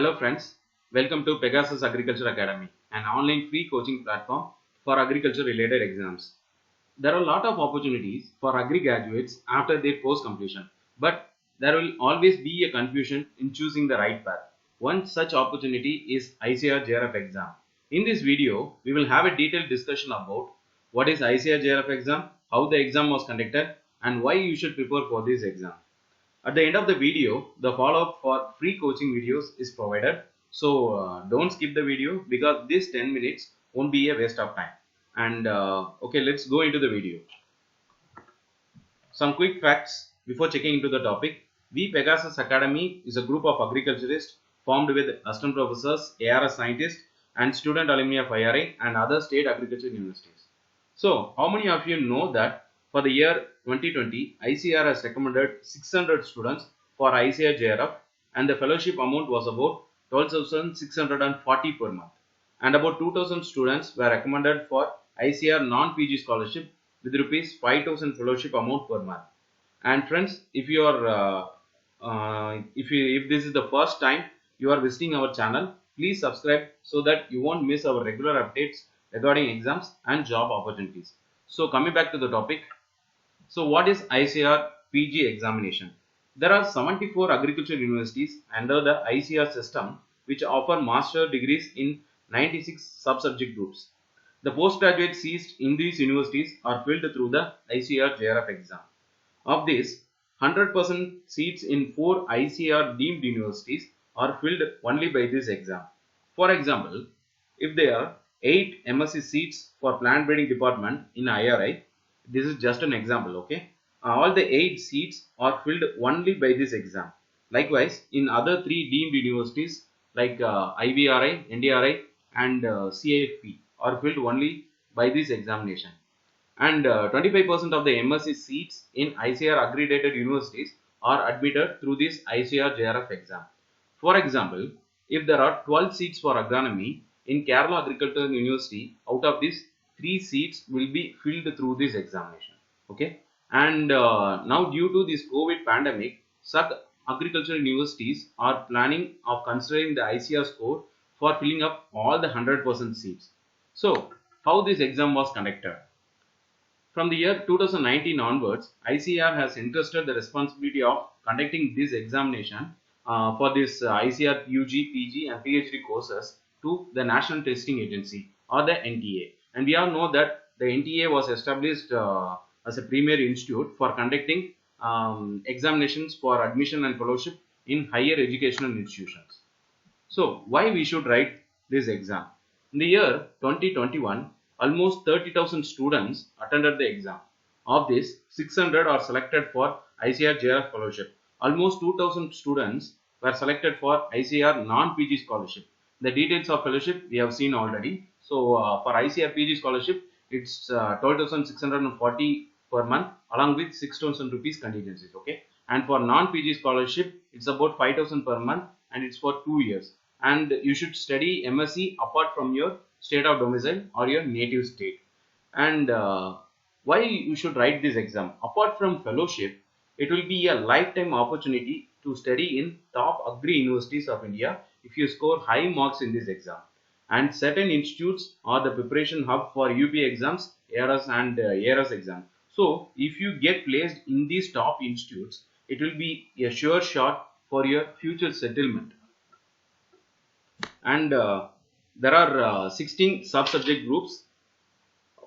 Hello friends, welcome to Pegasus Agriculture Academy, an online free coaching platform for agriculture related exams. There are a lot of opportunities for agri graduates after their course completion, but there will always be a confusion in choosing the right path. One such opportunity is ICAR JRF exam. In this video, we will have a detailed discussion about what is ICAR JRF exam, how the exam was conducted, and why you should prepare for this exam. At the end of the video, the follow-up for free coaching videos is provided. So don't skip the video because this 10 minutes won't be a waste of time. And okay, let's go into the video. Some quick facts before checking into the topic. We Pegasus Academy is a group of agriculturists formed with assistant professors, ARS scientists, and student alumni of IARI and other state agriculture universities. So, how many of you know that for the year 2020, ICAR has recommended 600 students for ICAR JRF and the fellowship amount was about 12,640 per month. And about 2,000 students were recommended for ICAR non-PG scholarship with rupees 5,000 fellowship amount per month. And friends, if you are if this is the first time you are visiting our channel, please subscribe so that you won't miss our regular updates regarding exams and job opportunities. So coming back to the topic. So what is ICAR PG examination? There are 74 agriculture universities under the ICAR system which offer master degrees in 96 sub-subject groups. The postgraduate seats in these universities are filled through the ICAR JRF exam. Of this, 100% seats in 4 ICAR deemed universities are filled only by this exam. For example, if there are 8 MSc seats for plant breeding department in IARI, this is just an example, okay? All the 8 seats are filled only by this exam. Likewise, in other 3 deemed universities like IVRI, NDRI and CAFP are filled only by this examination. And 25% of the MSc seats in ICAR accredited universities are admitted through this ICAR JRF exam. For example, if there are 12 seats for agronomy in Kerala Agricultural University, out of this 3 seats will be filled through this examination. Okay, and now due to this COVID pandemic, some agricultural universities are planning of considering the ICAR score for filling up all the 100% seats. So, how this exam was conducted? From the year 2019 onwards, ICAR has entrusted the responsibility of conducting this examination for this ICAR UG, PG and PhD courses to the National Testing Agency or the NTA. And we all know that the NTA was established as a premier institute for conducting examinations for admission and fellowship in higher educational institutions. So, why we should write this exam? In the year 2021, almost 30,000 students attended the exam. Of this, 600 are selected for ICAR JRF fellowship. Almost 2,000 students were selected for ICAR non-PG scholarship. The details of fellowship we have seen already. So, for ICAR PG scholarship, it's 12,640 per month along with 6,000 rupees contingencies. Okay, and for non-PG scholarship, it's about 5,000 per month and it's for 2 years. And you should study MSc apart from your state of domicile or your native state. And why you should write this exam? Apart from fellowship, it will be a lifetime opportunity to study in top agri universities of India if you score high marks in this exam. And certain institutes are the preparation hub for UP exams, ARS and ARS exam. So, if you get placed in these top institutes, it will be a sure shot for your future settlement. And there are 16 sub-subject groups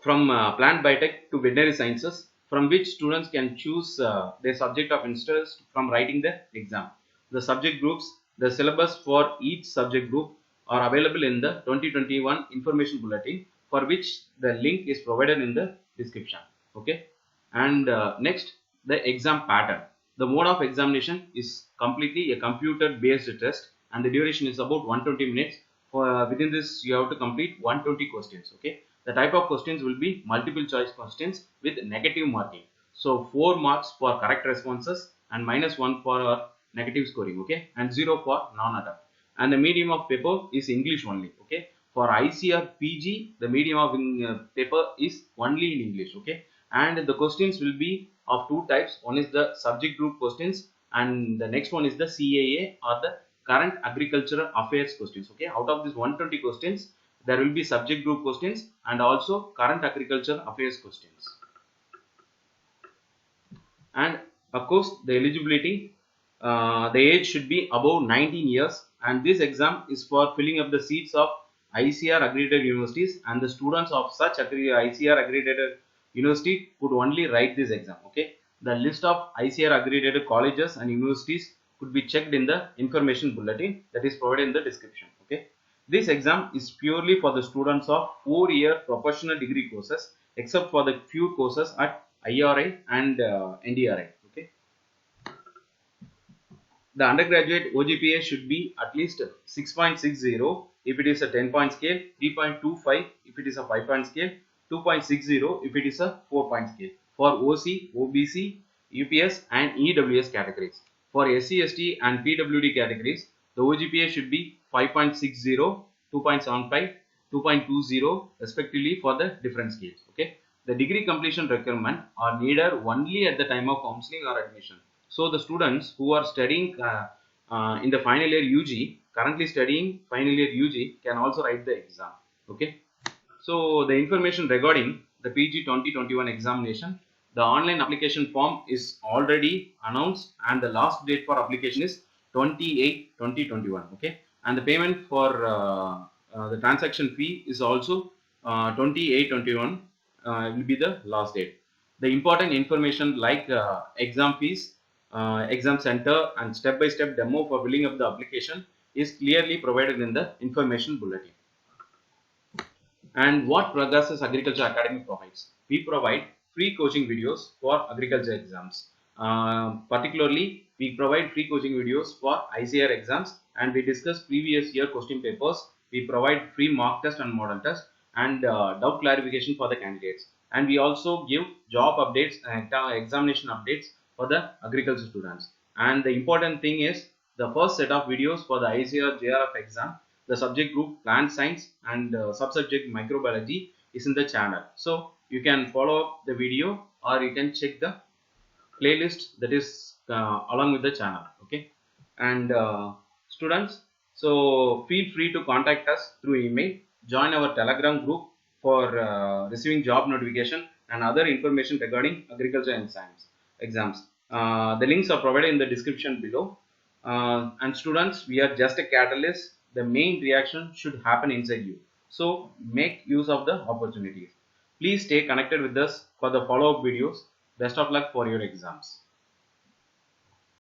from plant biotech to veterinary sciences, from which students can choose their subject of interest from writing the exam. The subject groups, the syllabus for each subject group are available in the 2021 information bulletin, for which the link is provided in the description. Okay, and next, the exam pattern. The mode of examination is completely a computer based test and the duration is about 120 minutes. For within this you have to complete 120 questions. Okay, the type of questions will be multiple choice questions with negative marking. So 4 marks for correct responses and -1 for negative scoring. Okay, and 0 for non-attempt. And the medium of paper is English only. Okay, for ICAR PG, the medium of paper is only in English. Okay, and the questions will be of 2 types. One is the subject group questions and the next one is the CAA or the current agricultural affairs questions. Okay, out of these 120 questions, there will be subject group questions and also current agricultural affairs questions. And of course, the eligibility, the age should be above 19 years, and this exam is for filling up the seats of ICAR accredited universities, and the students of such ICAR accredited university could only write this exam. Okay, the list of ICAR accredited colleges and universities could be checked in the information bulletin that is provided in the description. Okay, this exam is purely for the students of 4-year professional degree courses, except for the few courses at IARI and NDRI. Okay, the undergraduate OGPA should be at least 6.60 if it is a 10-point scale, 3.25 if it is a 5-point scale, 2.60 if it is a 4-point scale for OC, OBC, UPS and EWS categories. For SC, ST and PWD categories, the OGPA should be 5.60, 2.75, 2.20 respectively for the different scales. Okay, the degree completion requirement are needed only at the time of counseling or admission. So the students who are studying in the final year UG, currently studying final year UG, can also write the exam. Okay, so the information regarding the PG 2021 examination, the online application form is already announced and the last date for application is 28/2021. Okay, and the payment for the transaction fee is also 28/21 will be the last date. The important information like exam fees, exam center and step-by-step demo for filling up the application is clearly provided in the information bulletin. And what Pegasus Agriculture Academy provides? We provide free coaching videos for agriculture exams. Particularly, we provide free coaching videos for ICAR exams, and we discuss previous year question papers. We provide free mock test and model test and doubt clarification for the candidates. And we also give job updates and examination updates for the agriculture students. And the important thing is the first set of videos for the ICAR JRF exam, the subject group plant science and subsubject microbiology is in the channel. So you can follow up the video or you can check the playlist that is along with the channel. Okay, and students, so feel free to contact us through email, join our Telegram group for receiving job notification and other information regarding agriculture and science exams. The links are provided in the description below. And students, we are just a catalyst. The main reaction should happen inside you. So make use of the opportunities. Please stay connected with us for the follow-up videos. Best of luck for your exams.